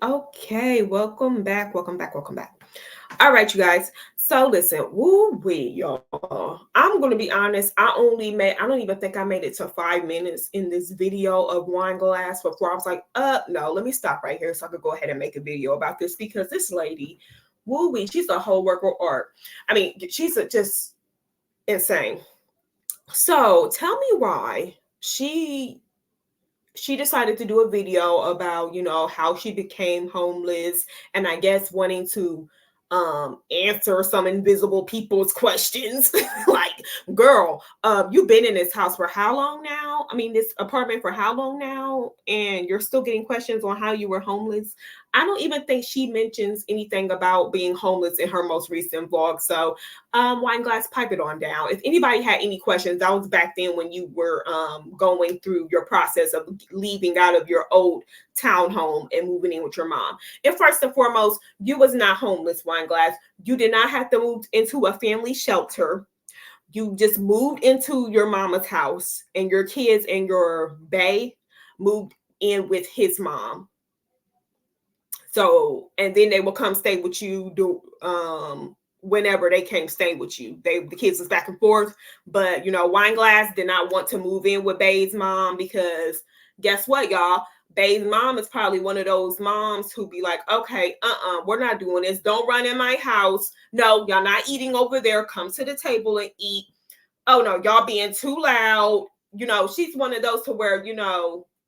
Okay, welcome back, welcome back, welcome back. All right, you guys. So listen, woo wee, y'all. I'm gonna be honest. I don't even think I made it to 5 minutes in this video of wine glass before I was like, no, let me stop right here so I could go ahead and make a video about this because this lady, woo wee, she's a whole work of art. I mean, just insane. So tell me why she decided to do a video about how she became homeless, and I guess wanting to answer some invisible people's questions. Like, girl, you've been in this house for how long now? I mean, this apartment for how long now, and you're still getting questions on how you were homeless. I don't even think she mentions anything about being homeless in her most recent vlog. So wine glass, pipe it on down. If anybody had any questions, that was back then when you were going through your process of leaving out of your old townhome and moving in with your mom. And first and foremost, you was not homeless, wine glass. You did not have to move into a family shelter. You just moved into your mama's house, and your kids and your bae moved in with his mom. So, and then they will come stay with you whenever they came stay with you. The kids was back and forth, but wine glass did not want to move in with Bae's mom because guess what, y'all? Bae's mom is probably one of those moms who be like, okay, we're not doing this. Don't run in my house. No, y'all not eating over there. Come to the table and eat. Oh no, y'all being too loud. She's one of those to where,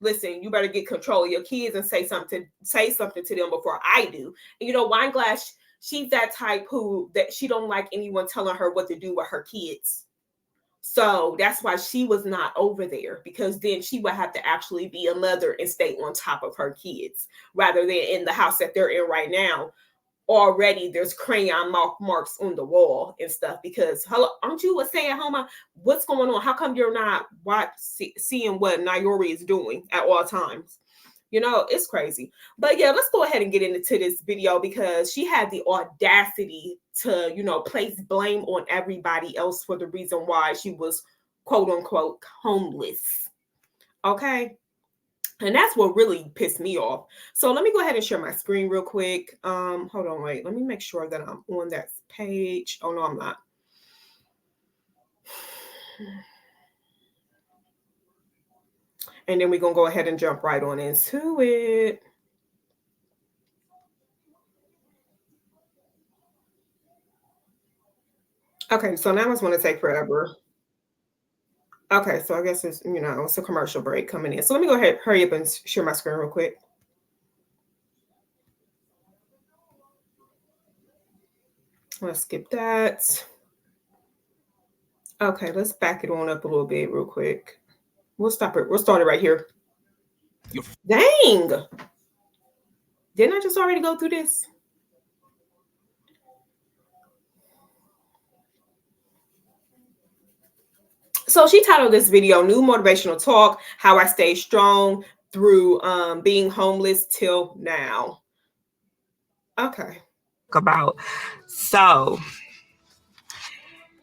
listen, you better get control of your kids and say something to them before I do. And wine glass, she's that type that she don't like anyone telling her what to do with her kids. So that's why she was not over there, because then she would have to actually be a mother and stay on top of her kids rather than in the house that they're in right now. Already there's crayon marks on the wall and stuff because, hello, aren't you a stay-at-home? What's going on? How come you're not seeing what Nayori is doing at all times? It's crazy. But yeah, let's go ahead and get into this video because she had the audacity to, place blame on everybody else for the reason why she was quote unquote homeless. Okay. And that's what really pissed me off. So let me go ahead and share my screen real quick. Hold on, wait. Let me make sure that I'm on that page. Oh no, I'm not. And then we're gonna go ahead and jump right on into it. Okay, so now it's gonna take forever. Okay, so I guess it's a commercial break coming in. So let me go ahead, hurry up and share my screen real quick. Let's skip that. Okay, let's back it on up a little bit real quick. We'll stop it. We'll start it right here. Dang! Didn't I just already go through this? So she titled this video "New Motivational Talk: How I Stay Strong Through Being Homeless Till Now." Okay. About. So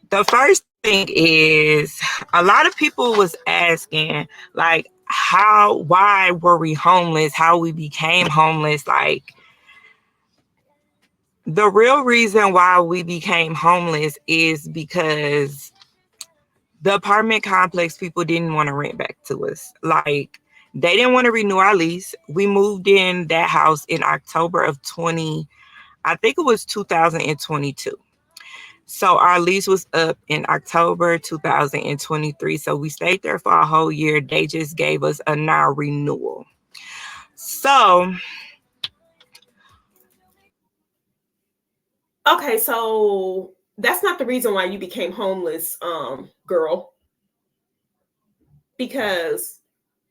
the first thing is a lot of people was asking like why were we homeless, how we became homeless. Like, the real reason why we became homeless is because the apartment complex people didn't want to rent back to us. Like, they didn't want to renew our lease. We moved in that house in October of 2022. So our lease was up in October 2023. So we stayed there for a whole year. They just gave us a non-renewal. So. Okay, so that's not the reason why you became homeless, girl. Because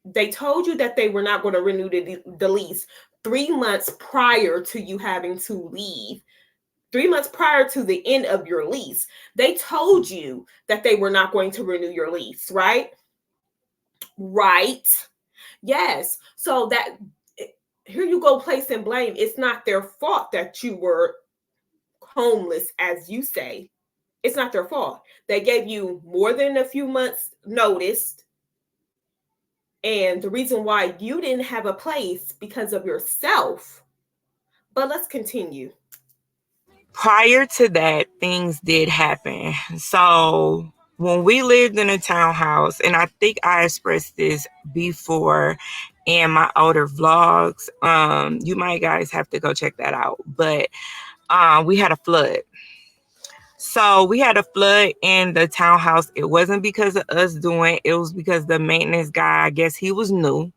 they told you that they were not going to renew the lease 3 months prior to you having to leave. 3 months prior to the end of your lease, they told you that they were not going to renew your lease, right? Right. Yes. So that here you go placing blame. It's not their fault that you were homeless, as you say. It's not their fault. They gave you more than a few months notice. And the reason why you didn't have a place because of yourself But let's continue. Prior to that, things did happen. So when we lived in a townhouse, and I think I expressed this before in my older vlogs, you might guys have to go check that out. But we had a flood. So we had a flood in the townhouse. It wasn't because of us doing it, it was because the maintenance guy, I guess he was new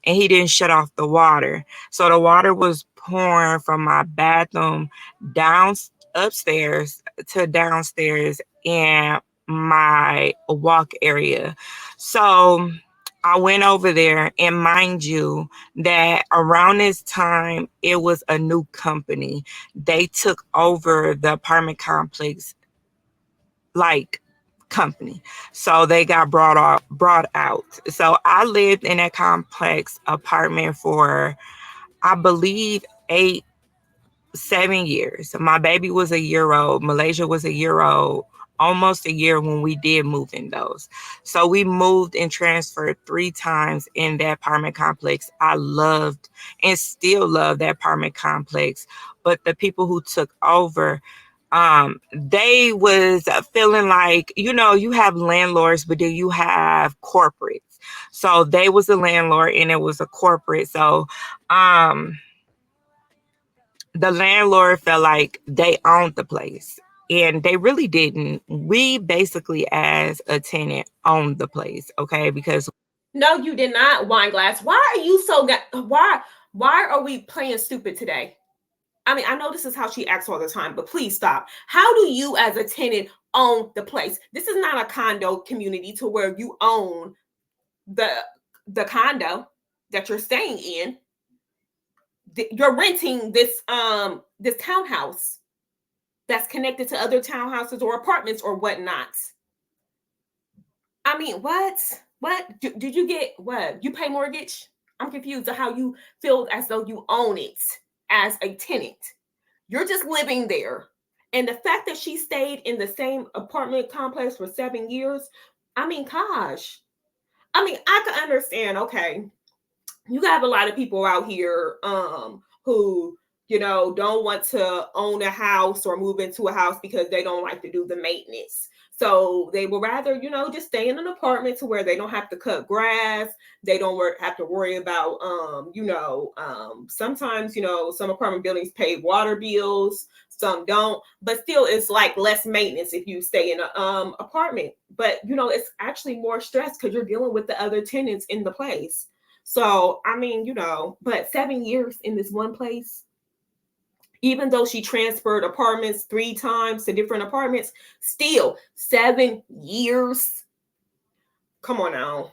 and he didn't shut off the water. So the water was pouring from my bathroom down upstairs to downstairs in my walk area. So I went over there, and mind you, that around this time, it was a new company. They took over the apartment complex, like company. So they got brought out. So I lived in that complex apartment for, I believe, 7 years. My baby was a year old. Malaysia was a year old. Almost a year when we did move in those. So we moved and transferred 3 times in that apartment complex. I loved and still love that apartment complex. But the people who took over, they was feeling like, you have landlords, but then you have corporates. So they was a landlord and it was a corporate. So the landlord felt like they owned the place, and they really didn't. We basically, as a tenant, owned the place, okay? Because No, you did not, WineGlass. Why are you so why are we playing stupid today? I mean, I know this is how she acts all the time, but please stop. How do you as a tenant own the place? This is not a condo community to where you own the the condo that you're staying in. You're renting this townhouse that's connected to other townhouses or apartments or whatnot. I mean, what? What did you get? What, you pay mortgage? I'm confused of how you feel as though you own it as a tenant. You're just living there. And the fact that she stayed in the same apartment complex for 7 years, I mean, gosh. I mean, I can understand, okay, you have a lot of people out here who don't want to own a house or move into a house because they don't like to do the maintenance, so they would rather just stay in an apartment to where they don't have to cut grass, they don't have to worry about sometimes some apartment buildings pay water bills, some don't, but still it's like less maintenance if you stay in a apartment, but it's actually more stress because you're dealing with the other tenants in the place. So, I mean, but 7 years in this one place, even though she transferred apartments 3 times to different apartments, still 7 years. Come on now.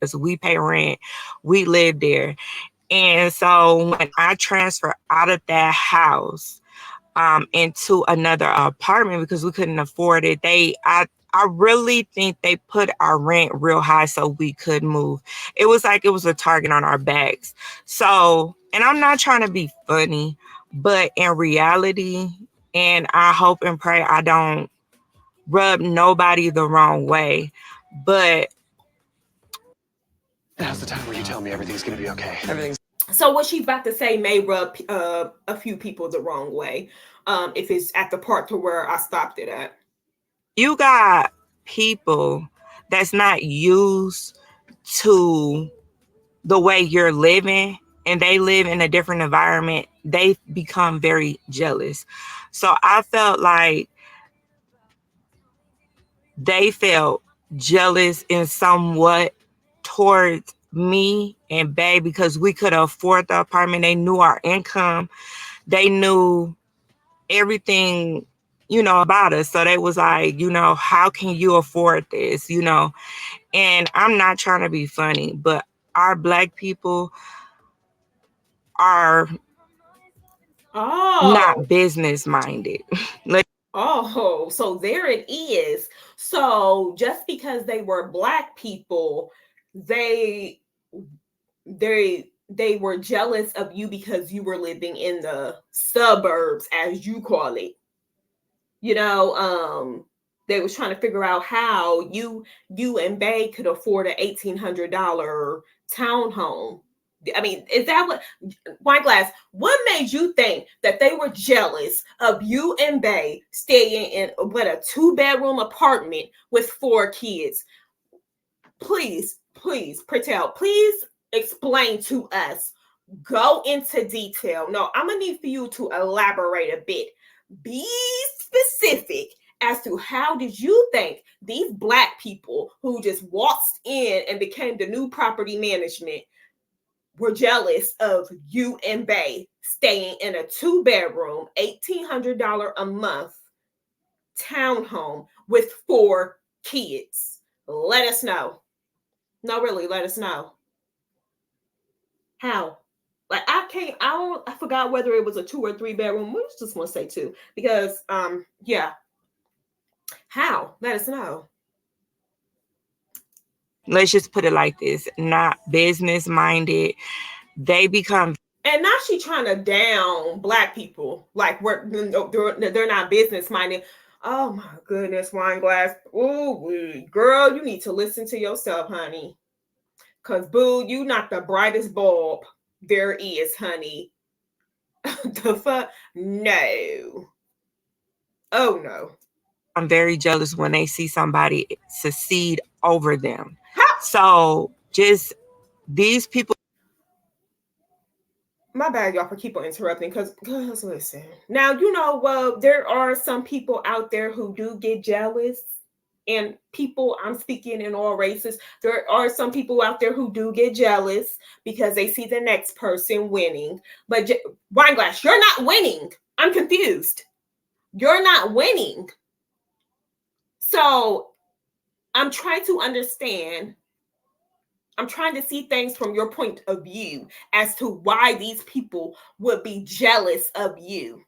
as we pay rent, we live there. And so when I transferred out of that house into another apartment because we couldn't afford it, I really think they put our rent real high so we could move. It was like it was a target on our backs. So, and I'm not trying to be funny, but in reality, and I hope and pray I don't rub nobody the wrong way, but now's the time where you tell me everything's gonna be okay. Everything's So what she's about to say may rub a few people the wrong way. If it's at the part to where I stopped it at. you got people that's not used to the way you're living and they live in a different environment, they become very jealous. So I felt like they felt jealous in somewhat towards me and Bae because we could afford the apartment. They knew our income. They knew everything, about us. So they was like, how can you afford this? And I'm not trying to be funny, but our Black people are Oh. not business minded. Oh, so there it is. So just because they were Black people, they they were jealous of you because you were living in the suburbs, as you call it. You know, they was trying to figure out how you and Bay could afford an $1,800 townhome I mean, is that what WineGlass? What made you think that they were jealous of you and Bae staying in what a 2-bedroom apartment with 4 kids? Please, please, Patel, please explain to us. Go into detail. No, I'm gonna need for you to elaborate a bit. Be specific as to how did you think these Black people who just waltzed in and became the new property management were jealous of you and Bae staying in a 2-bedroom, $1,800 a month townhome with 4 kids. Let us know. No, really, let us know. How? Like I forgot whether it was a 2 or 3-bedroom. We just want to say 2 because yeah. How? Let us know. Let's just put it like this, not business minded. They become, and now she trying to down Black people like they're not business minded. Oh my goodness, WineGlass. Oh, girl, you need to listen to yourself, honey. Cause boo, you not the brightest bulb there is, honey. The fuck? No. Oh no. I'm very jealous when they see somebody succeed over them. How? So just these people. My bad, y'all, for keep on interrupting. Cause listen. Now you know there are some people out there who do get jealous. And people, I'm speaking in all races, there are some people out there who do get jealous because they see the next person winning. But WineGlass, you're not winning. I'm confused. You're not winning. So I'm trying to understand. I'm trying to see things from your point of view as to why these people would be jealous of you.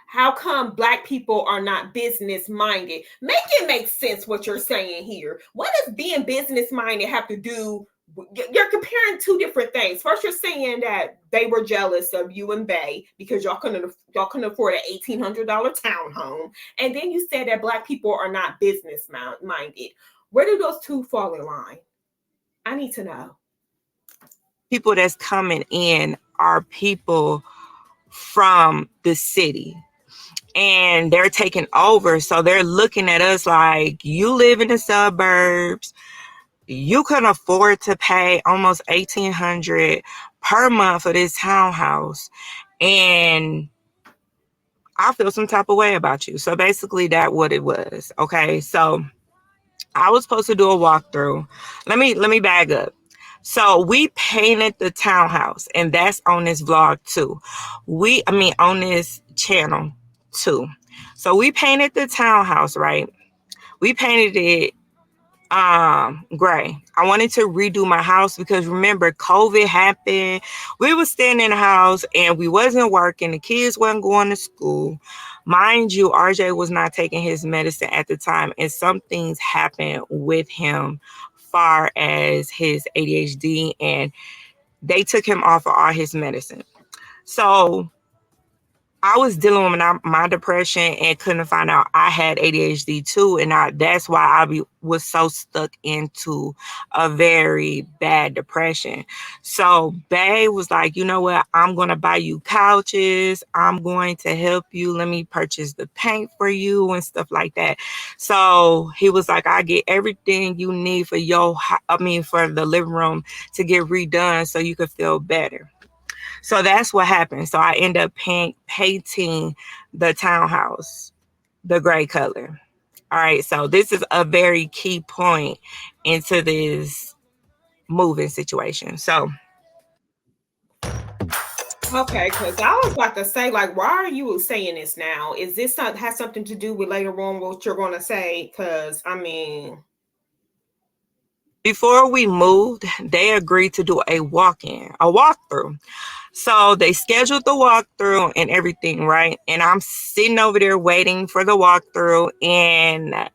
How come Black people are not business minded? Make it make sense what you're saying here. What does being business minded have to do? You're comparing 2 different things. First, you're saying that they were jealous of you and Bae because y'all couldn't afford an $1,800 townhome, and then you said that Black people are not business minded. Where do those 2 fall in line? I need to know. People that's coming in are people from the city. And they're taking over. So they're looking at us like, you live in the suburbs. You can afford to pay almost $1,800 per month for this townhouse. And I feel some type of way about you. So basically that's what it was. Okay. So I was supposed to do a walkthrough. Let me bag up. So we painted the townhouse, and that's on this vlog too. On this channel too. So we painted the townhouse, right? We painted it gray. I wanted to redo my house because remember, COVID happened. We were staying in the house and we wasn't working. The kids wasn't going to school. Mind you, RJ was not taking his medicine at the time, and some things happened with him far as his ADHD, and they took him off of all his medicine. So I was dealing with my depression and couldn't find out I had ADHD too. And that's why I was so stuck into a very bad depression. So Bae was like, you know what? I'm going to buy you couches. I'm going to help you. Let me purchase the paint for you and stuff like that. So he was like, I get everything you need for for the living room to get redone so you could feel better. So that's what happened. So I end up painting the townhouse the gray color. All right. So this is a very key point into this moving situation. So. Okay, because I was about to say, like, why are you saying this now? Is this has something to do with later on what you're going to say? Because, I mean... Before we moved, they agreed to do a walkthrough. So they scheduled the walkthrough and everything, right? And I'm sitting over there waiting for the walkthrough, and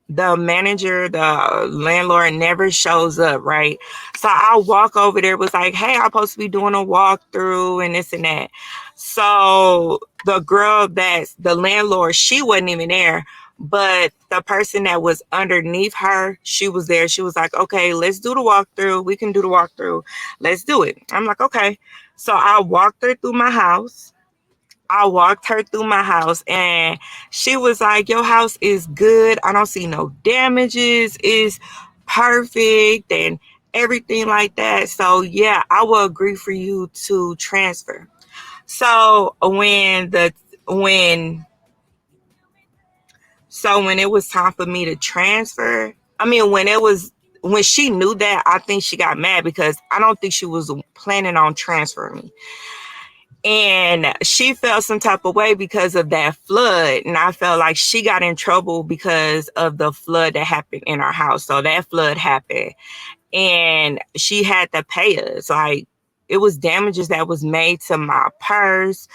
the manager, the landlord never shows up, right? So I walk over there, was like, hey, I'm supposed to be doing a walkthrough and this and that. So the girl that's the landlord, she wasn't even there. But the person that was underneath her, she was there. She was like, okay, let's do the walkthrough. We can do the walkthrough. Let's do it. I'm like, okay. So I walked her through my house. I walked her through my house and she was like, your house is good. I don't see no damages. It's perfect and everything like that. So yeah, I will agree for you to transfer. So when when it was time for me to transfer, I mean when she knew that, I think she got mad because I don't think she was planning on transferring me. And she felt some type of way because of that flood. And I felt like she got in trouble because of the flood that happened in our house. So that flood happened and she had to pay us. Like it was damages that was made to my purse,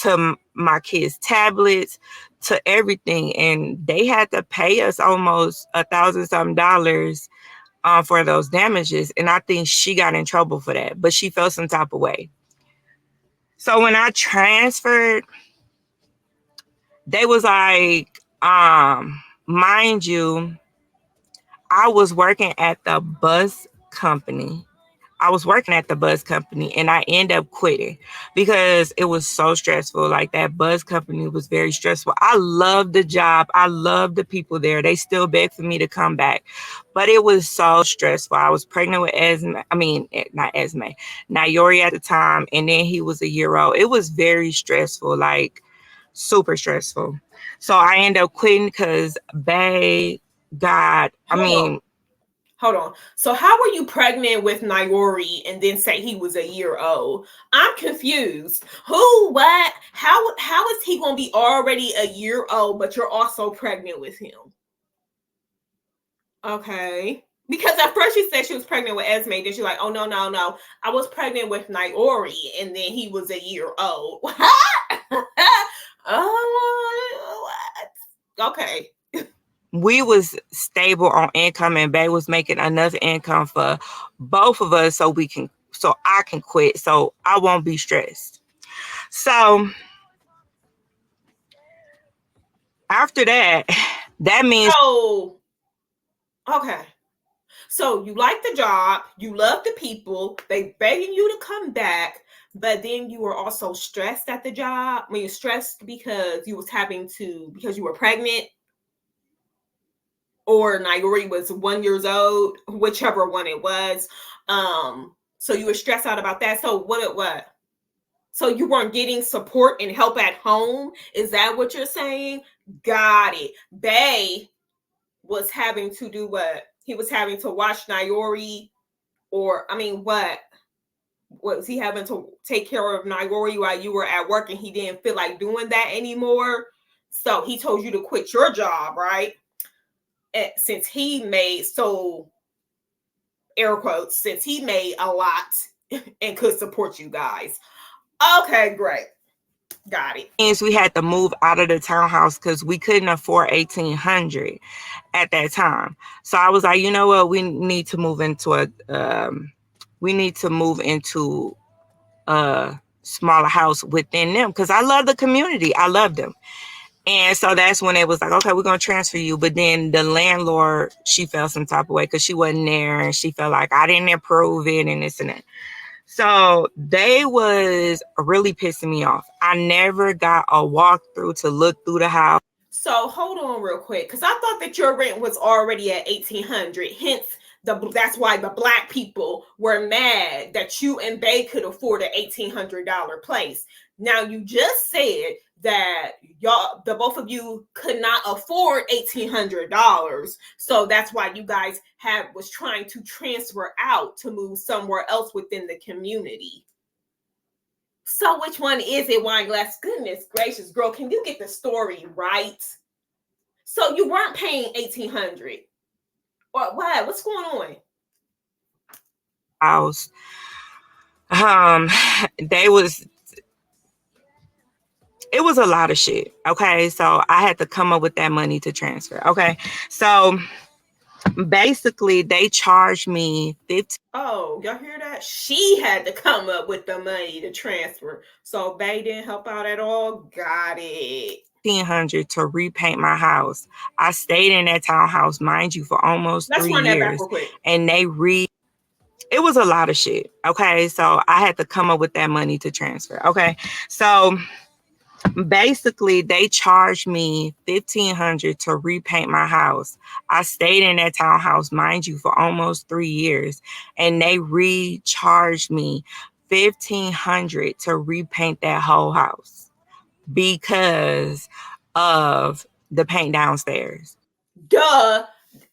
to my kids' tablets, to everything. And they had to pay us almost $1,000 something for those damages. And I think she got in trouble for that, but she felt some type of way. So when I transferred, they was like, mind you, I was working at the bus company. I was working at the bus company and I ended up quitting because it was so stressful. Like that bus company was very stressful. I loved the job. I loved the people there. They still begged for me to come back, but it was so stressful. I was pregnant with Esme. I mean, not Esme, Nayori at the time. And then he was a year old. It was very stressful, like super stressful. So I ended up quitting because Bae got, Hold on. So how were you pregnant with Nayori and then say he was a year old? I'm confused. Who, what? How is he going to be already a year old, but you're also pregnant with him? Okay. Because at first she said she was pregnant with Esme. Then she's like, oh, no, no, no. I was pregnant with Nayori and then he was a year old. Oh, what? Okay. We was stable on income and Bae was making enough income for both of us so I can quit so I won't be stressed. So after that means okay. So you like the job, you love the people, they begging you to come back, but then you were also stressed at the job. I mean, you're stressed because because you were pregnant, or Nayori was 1 year old, whichever one it was. So you were stressed out about that. So what? So you weren't getting support and help at home? Is that what you're saying? Got it. Bae was having to do what? He was having to watch Nayori, or I mean, what was he having to take care of Nayori while you were at work and he didn't feel like doing that anymore? So he told you to quit your job, right? And since he made air quotes, since he made a lot and could support you guys. Okay, great. Got it. Means we had to move out of the townhouse because we couldn't afford 1,800 at that time. So I was like, you know what, we need to move into a smaller house within them because I love the community. I love them. And so that's when it was like, okay, we're going to transfer you. But then the landlord, she felt some type of way because she wasn't there and she felt like I didn't approve it and this and that. So they was really pissing me off. I never got a walkthrough to look through the house. So hold on real quick, because I thought that your rent was already at 1,800. Hence, that's why the black people were mad that you and Bae could afford an $1,800 place. Now you just said that the both of you could not afford $1,800, so that's why you guys was trying to transfer out to move somewhere else within the community. So which one is it, WineGlass? Goodness gracious, girl, can you get the story right? So you weren't paying $1,800, or what? What's going on? House. It was a lot of shit. Okay, so I had to come up with that money to transfer. Okay, so basically they charged me 15. Oh, y'all hear that? She had to come up with the money to transfer. So Bae didn't help out at all. Got it. $1,500 to repaint my house. I stayed in that townhouse, mind you, for almost Let's 3 run that back years. real quick. And it was a lot of shit. Okay. So I had to come up with that money to transfer. Okay. So basically they charged me $1,500 to repaint my house. I stayed in that townhouse, mind you, for almost 3 years. And they recharged me $1,500 to repaint that whole house because of the paint downstairs. Duh.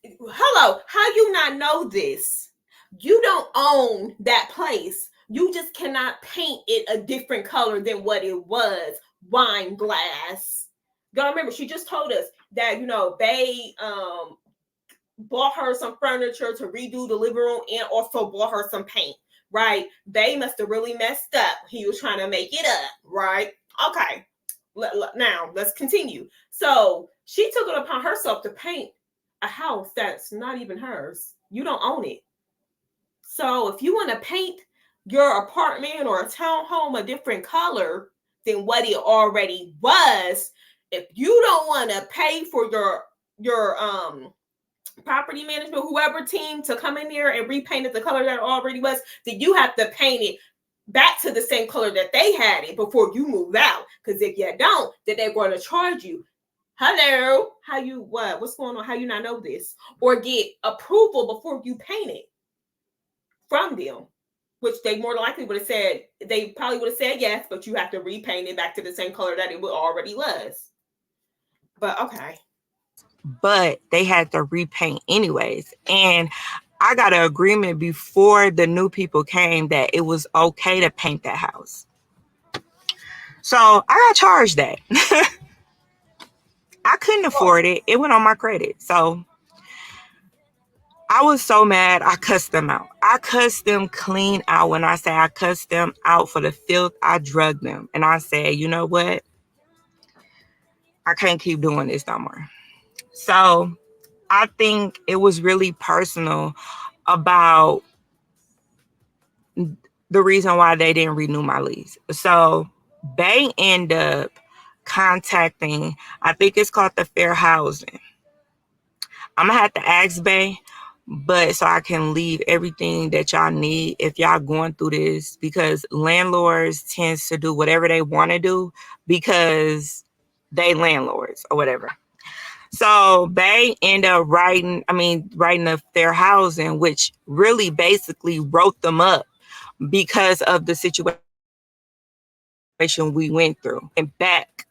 Hello, how you not know this? You don't own that place. You just cannot paint it a different color than what it was. WineGlass. Y'all remember she just told us that they bought her some furniture to redo the living room and also bought her some paint, right? They must have really messed up. He was trying to make it up, right? Okay. Now let's continue. So she took it upon herself to paint a house that's not even hers. You don't own it. So if you want to paint your apartment or a townhome a different color than what it already was, if you don't want to pay for your property management, whoever team to come in there and repaint it the color that it already was, then you have to paint it back to the same color that they had it before you move out. Because if you don't, then they're going to charge you. Hello, what's going on? How you not know this? Or get approval before you paint it from them, which they more likely would have said, they probably would have said yes, but you have to repaint it back to the same color that it already was. But okay. But they had to repaint anyways. And I got an agreement before the new people came that it was okay to paint that house. So I got charged that. I couldn't afford it. It went on my credit. So I was so mad. I cussed them out. I cussed them clean out. When I say I cussed them out for the filth, I drugged them. And I said, you know what? I can't keep doing this no more. So I think it was really personal about the reason why they didn't renew my lease. So they end up contacting, I think it's called the Fair Housing. I'm gonna have to ask Bae, but so I can leave everything that y'all need if y'all going through this, because landlords tends to do whatever they want to do because they landlords or whatever. So they end up writing the Fair Housing, which really basically wrote them up because of the situation we went through and back.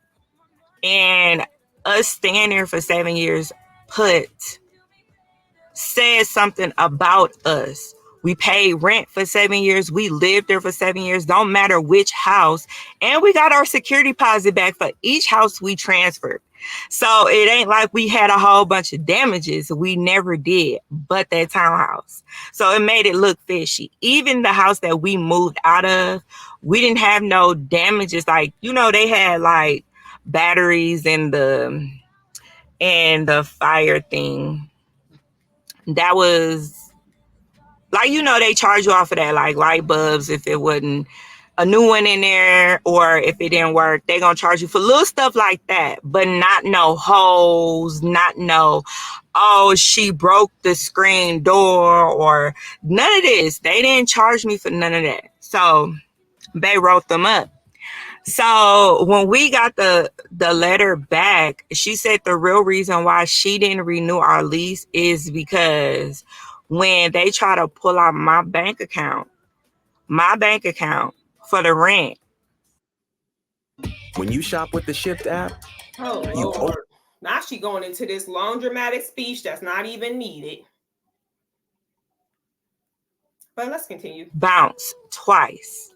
And us staying there for 7 years says something about us. We paid rent for 7 years. We lived there for 7 years. Don't matter which house. And we got our security deposit back for each house we transferred. So it ain't like we had a whole bunch of damages. We never did, but that townhouse. So it made it look fishy. Even the house that we moved out of, we didn't have no damages. Like, they had like batteries and the fire thing. That was like, they charge you off of that, like light bulbs, if it wasn't a new one in there, or if it didn't work, they're going to charge you for little stuff like that, but not no holes, not no, oh, she broke the screen door, or none of this. They didn't charge me for none of that. So they wrote them up. So when we got the letter back, she said the real reason why she didn't renew our lease is because when they try to pull out my bank account for the rent. When you shop with the Shift app, oh Lord. Now she going into this long dramatic speech that's not even needed. But let's continue. Bounce twice.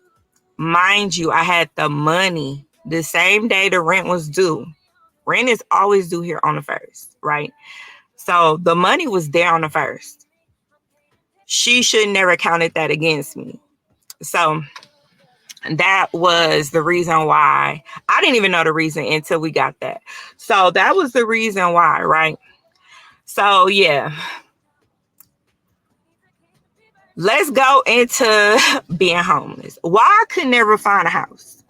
Mind you, I had the money the same day the rent was due. Rent is always due here on the 1st, right? So the money was there on the 1st. She should never counted that against me. So that was the reason why. I didn't even know the reason until we got that. So that was the reason why, right? So yeah. Let's go into being homeless. Why I could never find a house.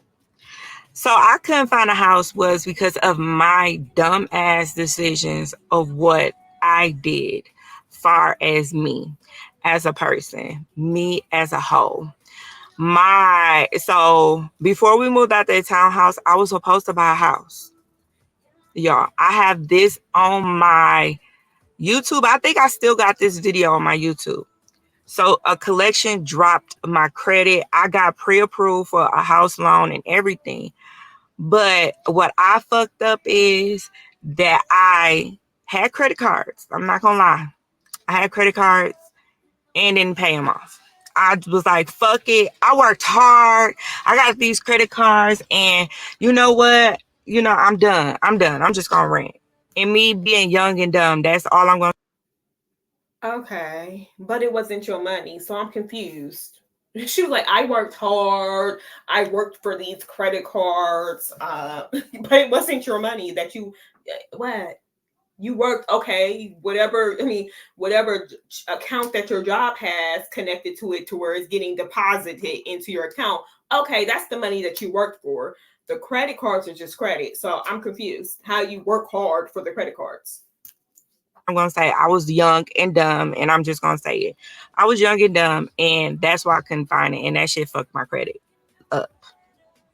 So So I couldn't find a house was because of my dumb ass decisions of what I did far as me as a person, me as a whole. So before we moved out that townhouse, I was supposed to buy a house. Y'all, I have this on my YouTube. I think I still got this video on my YouTube. So a collection dropped my credit. I got pre-approved for a house loan and everything. But what I fucked up is that I had credit cards. I'm not gonna lie. I had credit cards and didn't pay them off. I was like, fuck it. I worked hard. I got these credit cards, and you know what? I'm done. I'm just gonna rent. And me being young and dumb, that's all I'm gonna. Okay, but it wasn't your money, so I'm confused. She was like, I worked hard. I worked for these credit cards, but it wasn't your money that you, what? You worked, okay, whatever, whatever account that your job has connected to it to where it's getting deposited into your account. Okay, that's the money that you worked for. The credit cards are just credit. So I'm confused how you work hard for the credit cards. I'm going to say I was young and dumb, and I'm just going to say it. I was young and dumb, and that's why I couldn't find it, and that shit fucked my credit up.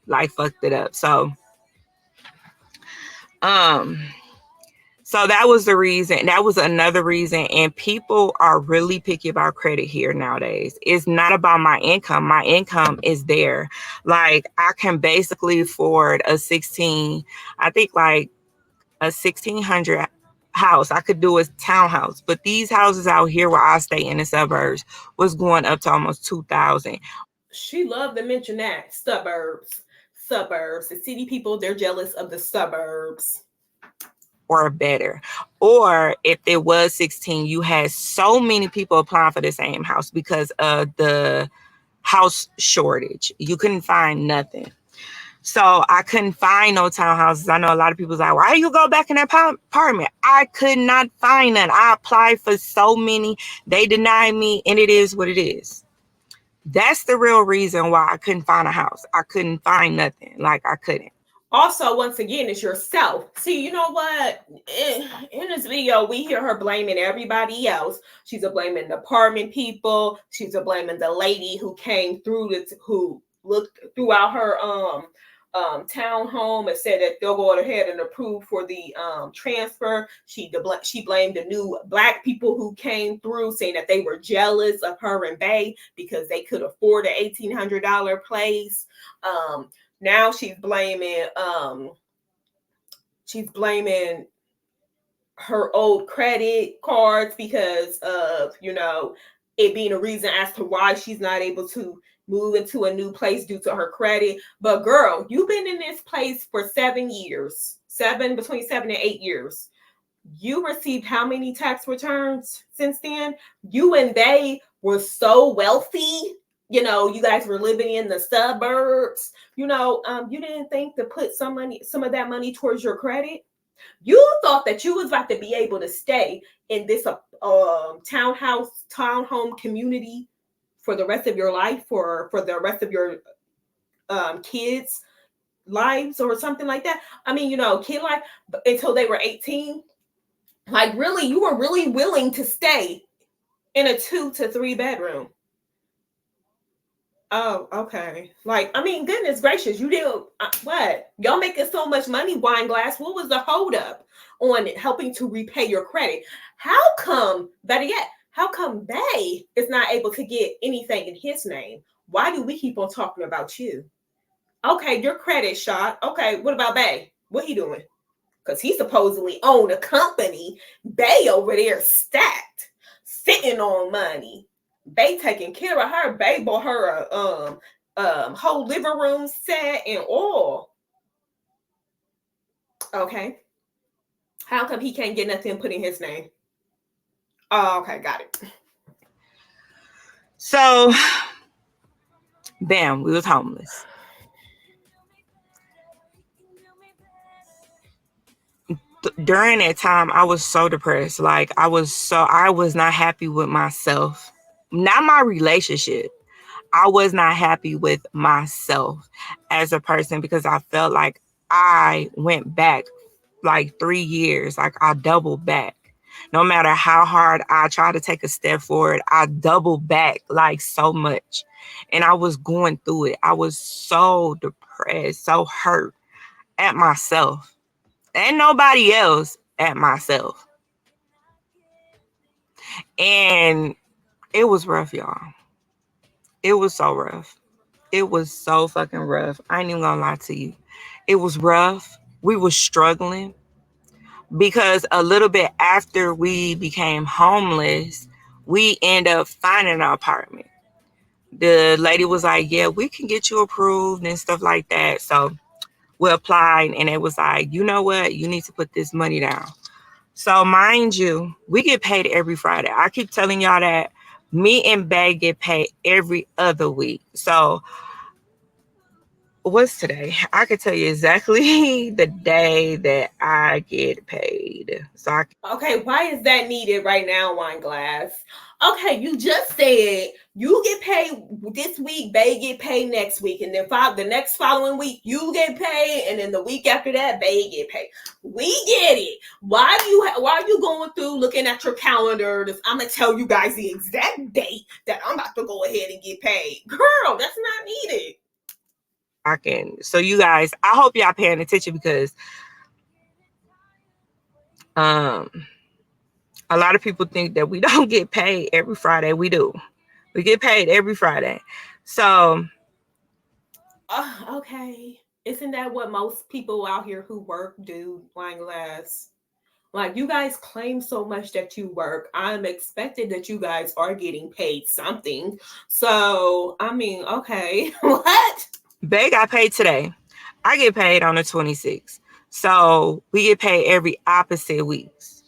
Like, fucked it up. So that was the reason. That was another reason, and people are really picky about credit here nowadays. It's not about my income. My income is there. Like, I can basically afford a 1,600 house. I could do a townhouse, but these houses out here where I stay in the suburbs was going up to almost 2,000. She loved to mention that suburbs. The city people, they're jealous of the suburbs. Or better. Or if it was 16, you had so many people applying for the same house because of the house shortage. You couldn't find nothing. So I couldn't find no townhouses. I know a lot of people's like, why you go back in that apartment? I could not find none. I applied for so many. They denied me, and it is what it is. That's the real reason why I couldn't find a house. I couldn't find nothing. Like, I couldn't. Also, once again, it's yourself. See, you know what? In this video, we hear her blaming everybody else. She's blaming the apartment people. She's blaming the lady who came through, who looked throughout her townhome and said that they'll go ahead and approve for the transfer. She blamed the new Black people who came through, saying that they were jealous of her and Bae because they could afford an $1,800 place. Now she's blaming her old credit cards because of, it being a reason as to why she's not able to move into a new place due to her credit. But girl, you've been in this place for 7 years, between 7 and 8 years. You received how many tax returns since then? You and they were so wealthy. You guys were living in the suburbs. You didn't think to put some of that money towards your credit. You thought that you was about to be able to stay in this townhome community for the rest of your life, for the rest of your kids' lives or something like that. Kid life until they were 18. Like, really, you were really willing to stay in a 2 to 3 bedroom. Oh, okay. Goodness gracious, you did what? Y'all making so much money, WineGlass. What was the holdup on helping to repay your credit? How come, better yet, how come Bae is not able to get anything in his name? Why do we keep on talking about you? Okay, your credit shot. Okay, what about Bae? What he doing? Because he supposedly owned a company. Bae over there stacked, sitting on money. Bae taking care of her. Bae bought her a whole living room set and all. Okay. How come he can't get nothing put in his name? Oh, okay, got it. So, bam, we was homeless. During that time, I was so depressed. Like, I was not happy with myself. Not my relationship. I was not happy with myself as a person because I felt like I went back like 3 years, like I doubled back. No matter how hard I try to take a step forward, I double back like so much. And I was going through it. I was so depressed, so hurt at myself and nobody else, at myself. And it was rough, y'all. It was so rough. It was so fucking rough. I ain't even gonna lie to you. It was rough. We were struggling because a little bit after we became homeless, we end up finding an apartment. The lady was like, yeah, we can get you approved and stuff like that. So we applied and it was like, you know what? You need to put this money down. So mind you, we get paid every Friday. I keep telling y'all that me and Bae get paid every other week. So what's today? I can tell you exactly the day that I get paid. Okay, why is that needed right now, WineGlass? Okay, you just said you get paid this week, Bae get paid next week, and then the next following week you get paid, and then the week after that Bae get paid. We get it. Why are you going through looking at your calendar? I'm gonna tell you guys the exact date that I'm about to go ahead and get paid. Girl, that's not needed. So you guys, I hope y'all paying attention because a lot of people think that we don't get paid every Friday. We do. We get paid every Friday. So okay. Isn't that what most people out here who work do, WineGlass? Like, you guys claim so much that you work. I'm expecting that you guys are getting paid something. So, I mean, okay. What? Bae got paid today. I get paid on the 26th. So we get paid every opposite weeks.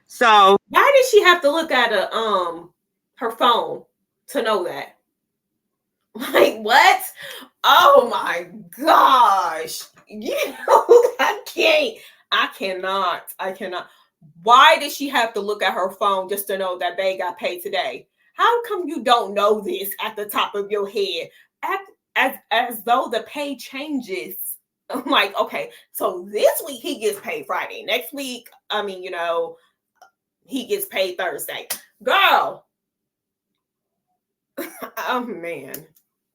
So why did she have to look at her phone to know that? Like, what? Oh my gosh. You know, I cannot. Why did she have to look at her phone just to know that Bae got paid today? How come you don't know this at the top of your head? As though the pay changes. I'm like, okay, so this week he gets paid Friday. Next week, I mean, he gets paid Thursday. Girl. Oh man.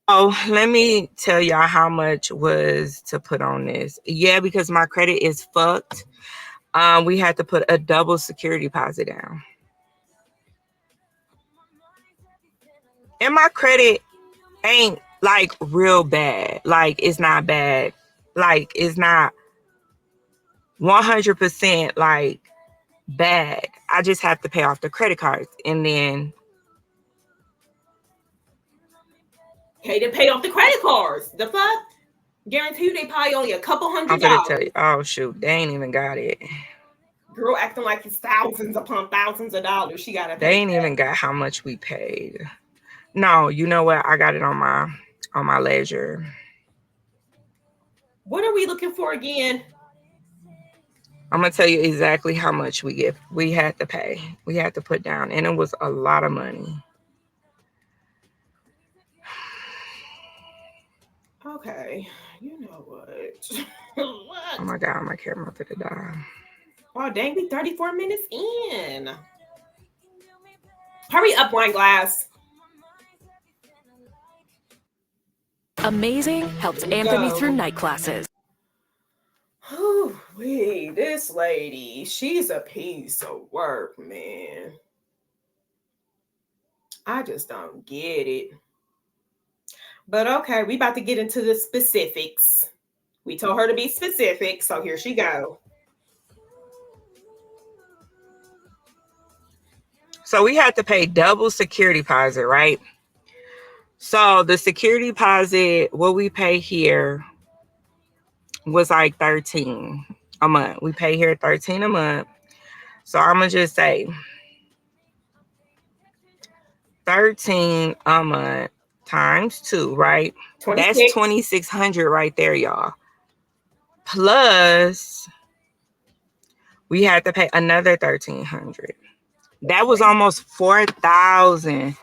Oh, let me tell y'all how much was to put on this. Yeah, because my credit is fucked. We had to put a double security deposit down. And my credit ain't like real bad. Like, it's not bad. Like, it's not 100% like bad. I just have to pay off the credit cards and then to pay off the credit cards. The fuck? Guarantee you they probably only a couple $100. I'm gonna tell you. Oh shoot, they ain't even got it. Girl acting like it's thousands upon thousands of dollars. She gotta pay. They ain't even got how much we paid. No, you know what? I got it on my ledger. What are we looking for again? I'm gonna tell you exactly how much we had to pay. We had to put down, and it was a lot of money. Okay, you know what? What? Oh my god, my camera for the die. Oh dang, we 34 minutes in. Hurry up, WineGlass. Amazing helped Anthony through night classes. Oh, this lady, she's a piece of work, man. I just don't get it. But okay, we about to get into the specifics. We told her to be specific, so here she go. So we had to pay double security deposit, right? So the security deposit, what we pay here was like $13 a month. We pay here $13 a month. So I'm gonna just say 13 a month times 2, right? 26. That's 2,600 right there, y'all. Plus, we had to pay another 1,300. That was almost 4,000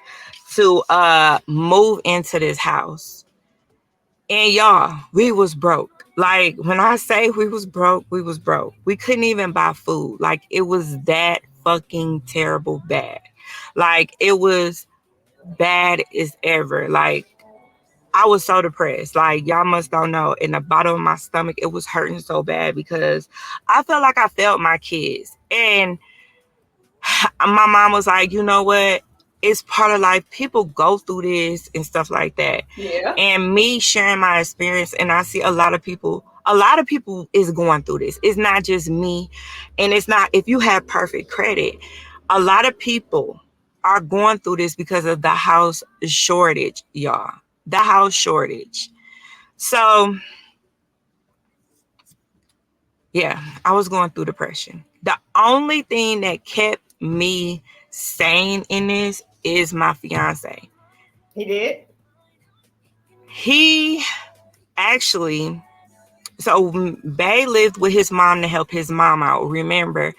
to move into this house. And y'all, we was broke. Like when I say we was broke, we was broke. We couldn't even buy food. Like it was that fucking terrible bad. Like it was bad as ever. Like I was so depressed. Like y'all must don't know. In the bottom of my stomach, it was hurting so bad because I felt like I failed my kids. And my mom was like, you know what? It's part of life. People go through this and stuff like that. Yeah. And me sharing my experience, and I see a lot of people is going through this. It's not just me. And it's not, if you have perfect credit, a lot of people are going through this because of the house shortage, y'all. The house shortage. So, yeah, I was going through depression. The only thing that kept me sane in this is my fiance. He did. He actually, so Bae lived with his mom to help his mom out. Remember,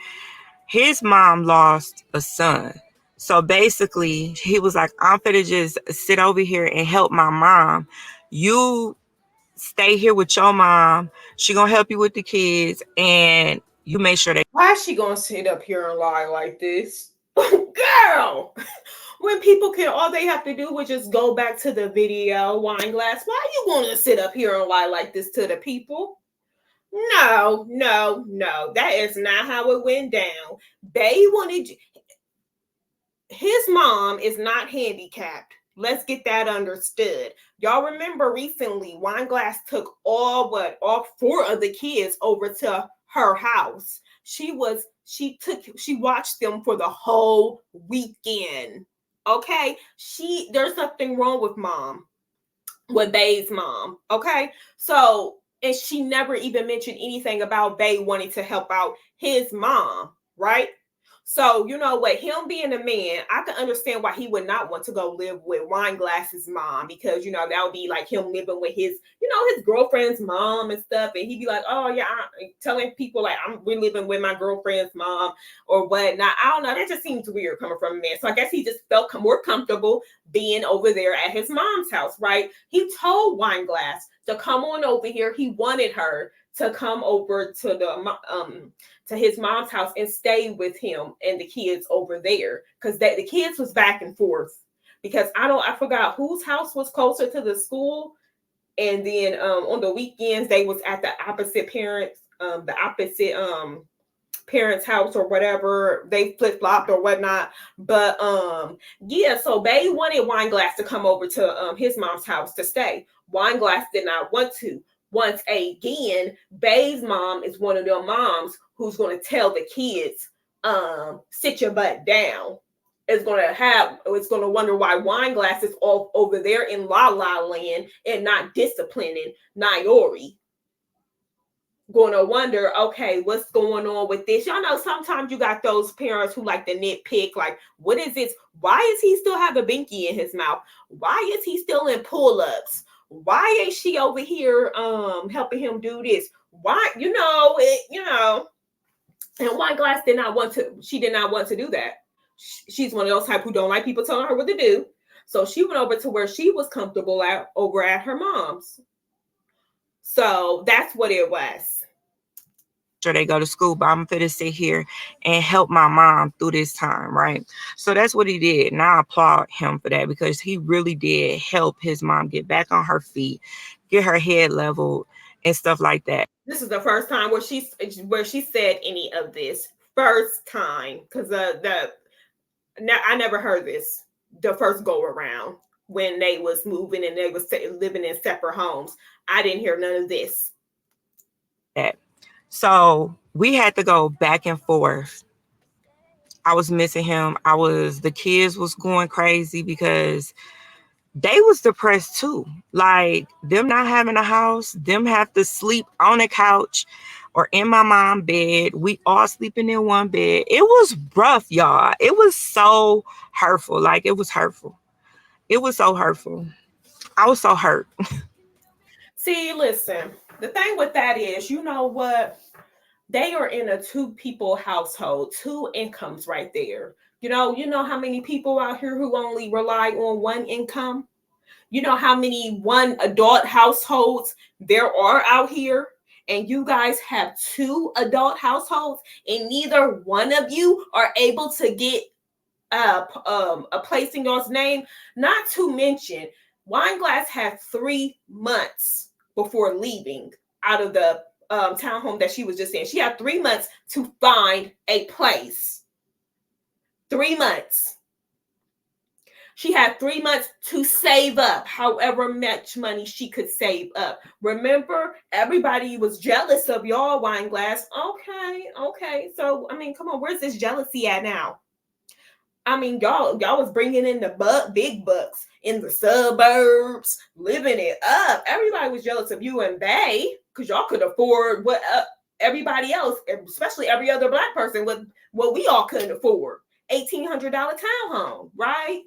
his mom lost a son. So basically, he was like, I'm finna just sit over here and help my mom. You stay here with your mom. She gonna help you with the kids, and you make sure that. Why is she gonna sit up here and lie like this? Girl! When people can, all they have to do is just go back to the video, WineGlass. Why you gonna sit up here and lie like this to the people? No, no, no. That is not how it went down. They wanted his mom is not handicapped. Let's get that understood. Y'all remember recently, WineGlass took all four of the kids over to her house. She watched them for the whole weekend. Okay, there's something wrong with Bae's mom. Okay, so and she never even mentioned anything about Bae wanting to help out his mom, right? So, you know what, him being a man, I can understand why he would not want to go live with WineGlass's mom because, that would be like him living with his girlfriend's mom and stuff. And he'd be like, oh, yeah, I'm telling people like we're living with my girlfriend's mom or whatnot. I don't know. That just seems weird coming from a man. So I guess he just felt more comfortable being over there at his mom's house, right? He told WineGlass to come on over here. He wanted her to come over to his mom's house and stay with him and the kids over there because the kids was back and forth because I forgot whose house was closer to the school, and then on the weekends they was at the opposite parents' house or whatever. They flip-flopped or whatnot. But yeah, so Bae wanted WineGlass to come over to his mom's house to stay. WineGlass did not want to. Once again, Bae's mom is one of them moms who's going to tell the kids, sit your butt down. It's going to wonder why WineGlass is all over there in La La Land and not disciplining Naori. Going to wonder, okay, what's going on with this? Y'all know sometimes you got those parents who like to nitpick, like, what is this? Why is he still have a binky in his mouth? Why is he still in pull-ups? Why ain't she over here helping him do this? Why, and WineGlass did not want to do that. She's one of those type who don't like people telling her what to do. So she went over to where she was comfortable over at her mom's. So that's what it was. Sure they go to school, but I'm gonna sit here and help my mom through this time, right? So that's what he did, and I applaud him for that because he really did help his mom get back on her feet, get her head leveled, and stuff like that. This is the first time where she said any of this. First time, because I never heard this the first go around when they was moving and they was living in separate homes. I didn't hear none of this. So we had to go back and forth. I was missing him. The kids was going crazy because they was depressed too. Like them not having a house, them have to sleep on a couch or in my mom's bed. We all sleeping in one bed. It was rough, y'all. It was so hurtful. Like it was hurtful. It was so hurtful. I was so hurt. See, listen, the thing with that is, you know what? They are in a 2-people household, 2 incomes right there. You know how many people out here who only rely on one income? You know how many one adult households there are out here? And you guys have 2 adult households, and neither one of you are able to get a place in y'all's name. Not to mention, WineGlass had 3 months before leaving out of the townhome that she was just in. She had 3 months to find a place. 3 months. She had 3 months to save up however much money she could save up. Remember, everybody was jealous of y'all, WineGlass. Okay. So, I mean, come on, where's this jealousy at now? I mean, y'all was bringing in the big bucks in the suburbs, living it up. Everybody was jealous of you and Bae because y'all could afford what everybody else, especially every other Black person, with what we all couldn't afford. $1,800 townhome, right?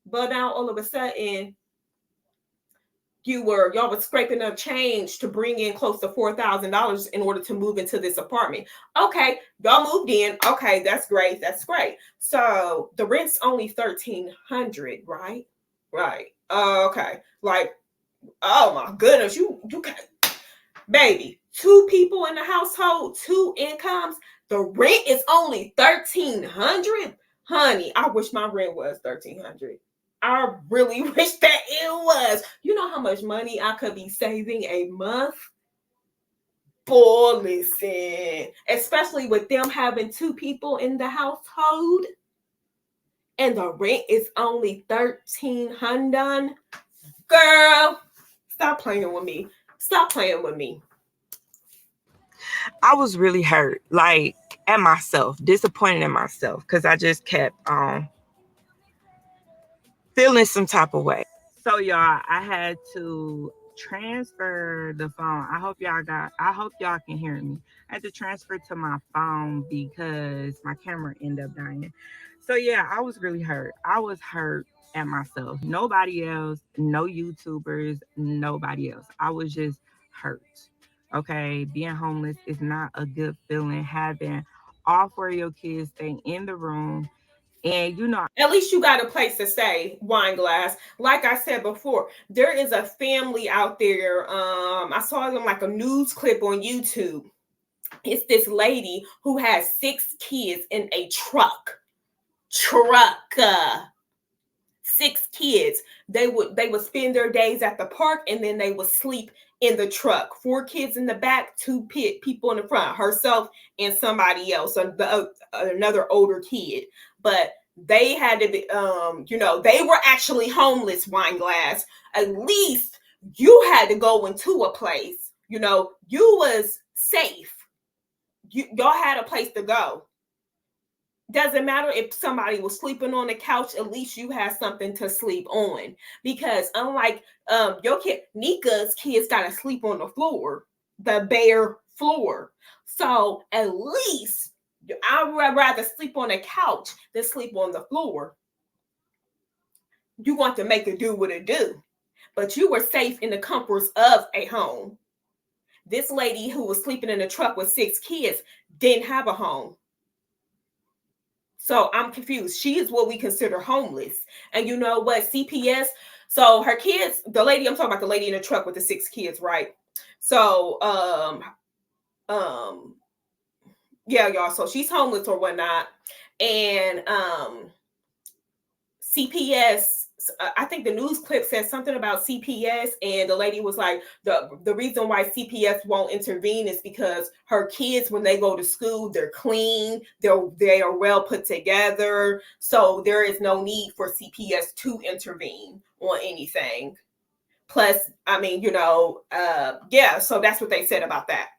But now all of a sudden, y'all were scraping up change to bring in close to $4,000 in order to move into this apartment. Okay, y'all moved in. Okay, that's great. That's great. So the rent's only $1,300, right? Right. Okay. Like, oh my goodness, you can't, baby. 2 people in the household, 2 incomes. The rent is only $1,300. Honey, I wish my rent was $1,300. I really wish that it was. You know how much money I could be saving a month? Boy, listen. Especially with them having 2 people in the household. And the rent is only $1,300. Girl, stop playing with me. Stop playing with me. I was really hurt, like at myself, disappointed in myself, because I just kept feeling some type of way. So y'all, I had to transfer the phone. I hope y'all can hear me. I had to transfer to my phone because my camera ended up dying. So yeah, I was really hurt. I was hurt at myself. Nobody else, no YouTubers, nobody else. I was just hurt. Okay, being homeless is not a good feeling. Having all 4 of your kids stay in the room, and at least you got a place to stay, WineGlass. Like I said before, there is a family out there. I saw them like a news clip on YouTube. It's this lady who has 6 kids in a truck. 6 kids. They would spend their days at the park, and then they would sleep in the truck. 4 kids in the back, 2 people in the front, herself and somebody else, another older kid. But they had to be, they were actually homeless, WineGlass. At least you had to go into a place, you was safe. Y'all had a place to go. Doesn't matter if somebody was sleeping on the couch, at least you had something to sleep on. Because unlike your kid, Nika's kids gotta sleep on the floor, the bare floor. So at least I would rather sleep on a couch than sleep on the floor. You want to make it do what it do. But you were safe in the comforts of a home. This lady who was sleeping in a truck with 6 kids didn't have a home. So I'm confused. She is what we consider homeless. And you know what? CPS. So her kids, the lady, I'm talking about the lady in the truck with the 6 kids, right? So, yeah, y'all. So she's homeless or whatnot. And CPS, I think the news clip says something about CPS, and the lady was like, the reason why CPS won't intervene is because her kids, when they go to school, they're clean, they are well put together, so there is no need for CPS to intervene on anything. Plus, I mean, yeah, so that's what they said about that,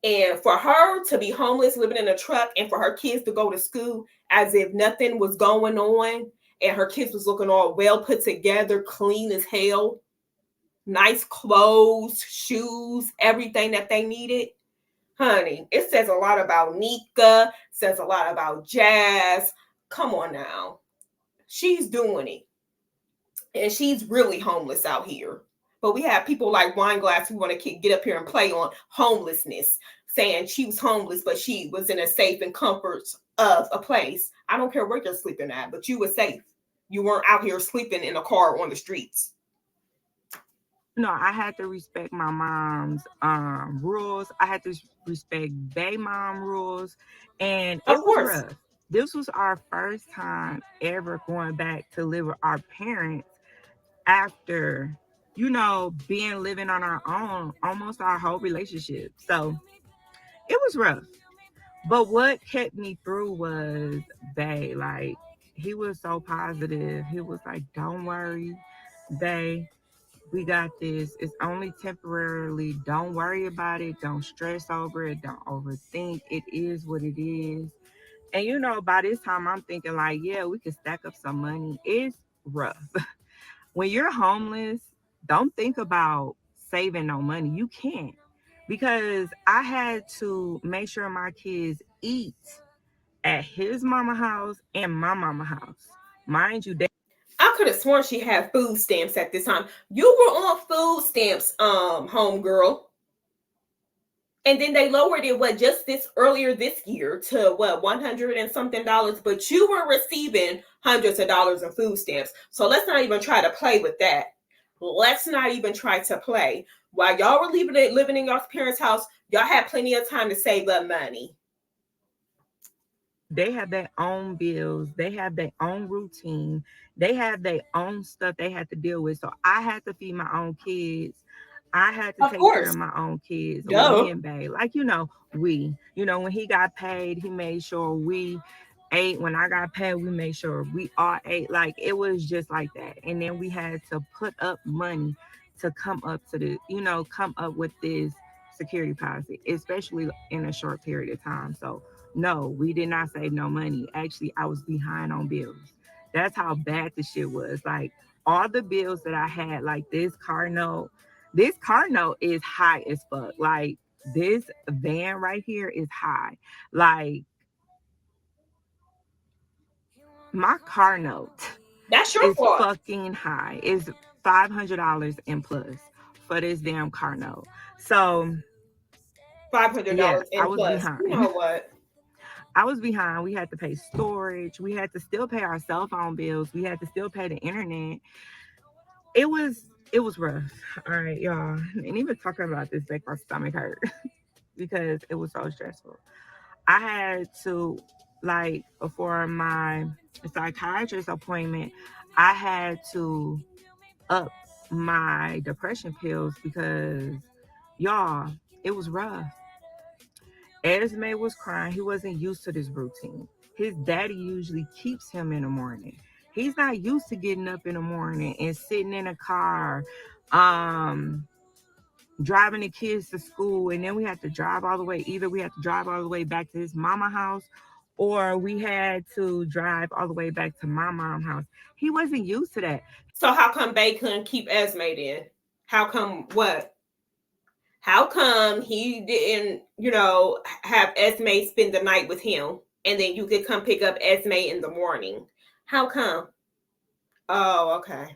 And for her to be homeless, living in a truck, and for her kids to go to school as if nothing was going on, and her kids was looking all well put together, clean as hell, nice clothes, shoes, everything that they needed. Honey, it says a lot about Nika, says a lot about Jazz. Come on now. She's doing it. And she's really homeless out here. But we have people like WineGlass who want to get up here and play on homelessness, saying she was homeless, but she was in a safe and comforts of a place. I don't care where you're sleeping at, but you were safe. You weren't out here sleeping in a car on the streets. No, I had to respect my mom's rules. I had to respect Bay mom rules, and Of it was course. rough. This was our first time ever going back to live with our parents after, being living on our own almost our whole relationship. So it was rough. But what kept me through was Bay. Like, he was so positive. He was like, "Don't worry, Bay. We got this. It's only temporarily. Don't worry about it. Don't stress over it. Don't overthink. It is what it is." And by this time, I'm thinking like, yeah, we could stack up some money. It's rough. When you're homeless, don't think about saving no money. You can't. Because I had to make sure my kids eat at his mama house and my mama house. Mind you, I could have sworn she had food stamps at this time. You were on food stamps, homegirl. And then they lowered it, just this earlier this year to 100 and something dollars, but you were receiving hundreds of dollars in food stamps. So let's not even try to play with that. Let's not even try to play. While y'all were living in y'all's parents' house, y'all had plenty of time to save up money. they have their own bills, they have their own routine, they have their own stuff they had to deal with. So I had to feed my own kids. I had to Of take care course. of my own kids. With me Duh. and Bay. Like, when he got paid, he made sure we ate. When I got paid, we made sure we all ate. Like, it was just like that. And then we had to put up money to come up to come up with this security deposit, especially in a short period of time. So no, we did not save no money. Actually, I was behind on bills. That's how bad the shit was. Like, all the bills that I had, like this car note is high as fuck. Like, this van right here is high. Like, my car note That's your is fault. fucking high. It's $500 and plus for this damn car note. So yeah, $500 I and was plus. You behind. know what? I was behind. We had to pay storage. We had to still pay our cell phone bills. We had to still pay the internet. It was rough. All right, y'all. And even talking about this make my stomach hurt because it was so stressful. I had to, like, for my psychiatrist appointment, I had to up my depression pills because, y'all, it was rough. Esme was crying. He wasn't used to this routine. His daddy usually keeps him in the morning. He's not used to getting up in the morning and sitting in a car, um, driving the kids to school, and then we had to drive all the way. Either we had to drive all the way back to his mama house, or we had to drive all the way back to my mom's house. He wasn't used to that. So how come Bay couldn't keep Esme then? How come what? How come he didn't, have Esme spend the night with him and then you could come pick up Esme in the morning? How come? Oh, okay.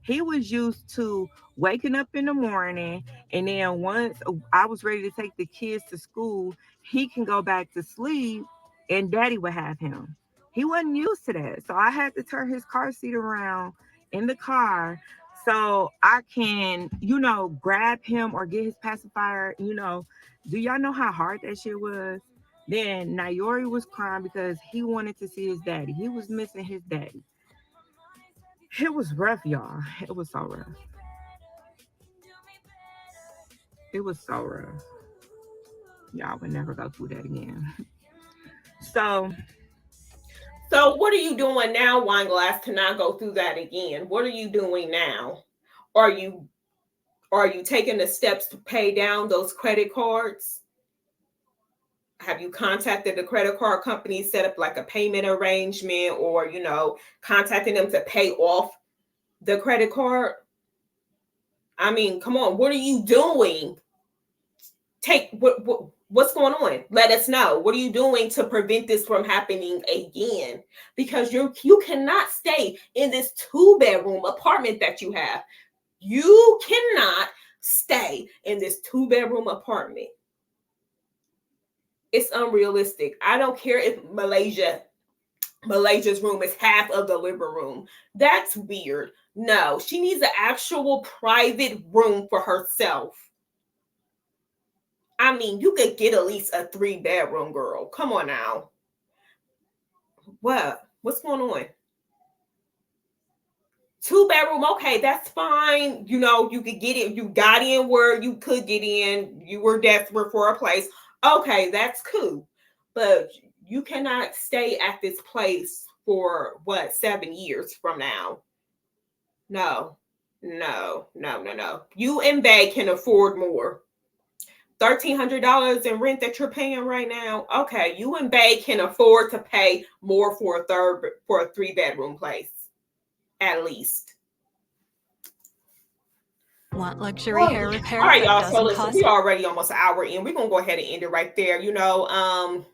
He was used to waking up in the morning, and then once I was ready to take the kids to school, he can go back to sleep and daddy would have him. He wasn't used to that. So I had to turn his car seat around in the car so I can, grab him or get his pacifier. Do y'all know how hard that shit was? Then Nayori was crying because he wanted to see his daddy. He was missing his daddy. It was rough, y'all. It was so rough. It was so rough. Y'all would never go through that again. So So what are you doing now, WineGlass, to not go through that again? What are you doing now? Are you taking the steps to pay down those credit cards? Have you contacted the credit card company, set up like a payment arrangement, or contacting them to pay off the credit card? I mean, come on, what are you doing? What's going on? Let us know. What are you doing to prevent this from happening again? Because you cannot stay in this 2-bedroom apartment that you have. You cannot stay in this 2-bedroom apartment. It's unrealistic. I don't care if Malaysia's room is half of the living room. That's weird. No, she needs an actual private room for herself. I mean, you could get at least a 3-bedroom, girl. Come on now. What? What's going on? 2-bedroom, okay, that's fine. You know, you could get it. You got in where you could get in. You were desperate for a place. Okay, that's cool. But you cannot stay at this place for what, 7 years from now? No. You and Bae can afford more. $1,300 in rent that you're paying right now. Okay, you and Bae can afford to pay more for a 3-bedroom place. At least. Want luxury hair repair? All right, y'all. That So doesn't listen, cost. we already almost an hour in. We're gonna go ahead and end it right there. You know,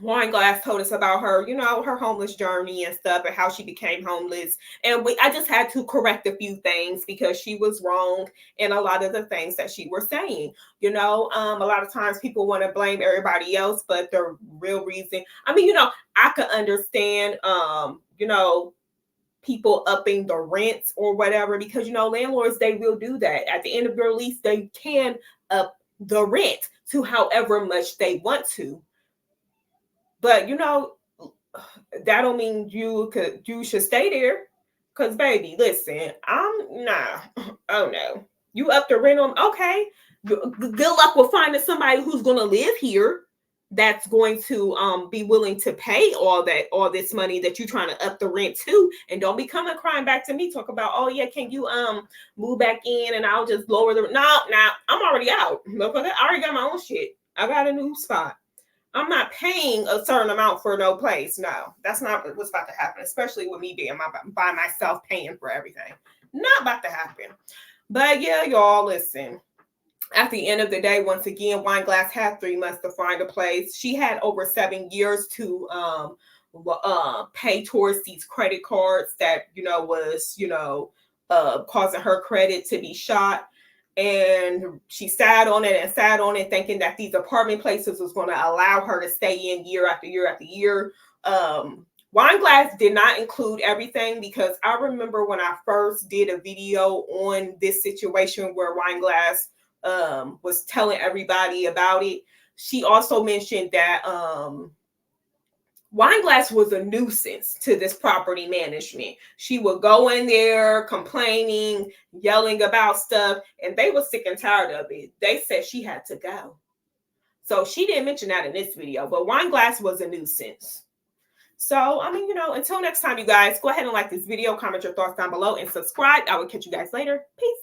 WineGlass told us about her, you know, her homeless journey and stuff, and how she became homeless. And I just had to correct a few things because she was wrong in a lot of the things that she was saying. You know, a lot of times people want to blame everybody else, but the real reason, I mean, you know, I could understand, you know, people upping the rents or whatever, because, you know, landlords, they will do that. At the end of your lease, they can up the rent to however much they want to. But, you know, that don't mean you should stay there. Because, baby, listen, oh no. You up the rent on, okay. Good luck with finding somebody who's going to live here that's going to be willing to pay all this money that you're trying to up the rent to. And don't be coming crying back to me, talk about, oh yeah, can you move back in and I'll just lower the no, I'm already out. I already got my own shit. I got a new spot. I'm not paying a certain amount for no place. No, that's not what's about to happen, especially with me being by myself paying for everything. Not about to happen. But yeah, y'all, listen. At the end of the day, once again, WineGlass had 3 months to find a place. She had over 7 years to pay towards these credit cards that, you know, was, you know, causing her credit to be shot. And she sat on it thinking that these apartment places was going to allow her to stay in year after year after year. WineGlass did not include everything, because I remember when I first did a video on this situation where WineGlass was telling everybody about it. She also mentioned that WineGlass was a nuisance to this property management. She would go in there complaining, yelling about stuff, and they were sick and tired of it. They said she had to go. So she didn't mention that in this video, but WineGlass was a nuisance. So, I mean, you know, until next time, you guys, go ahead and like this video, comment your thoughts down below, and subscribe. I will catch you guys later. Peace.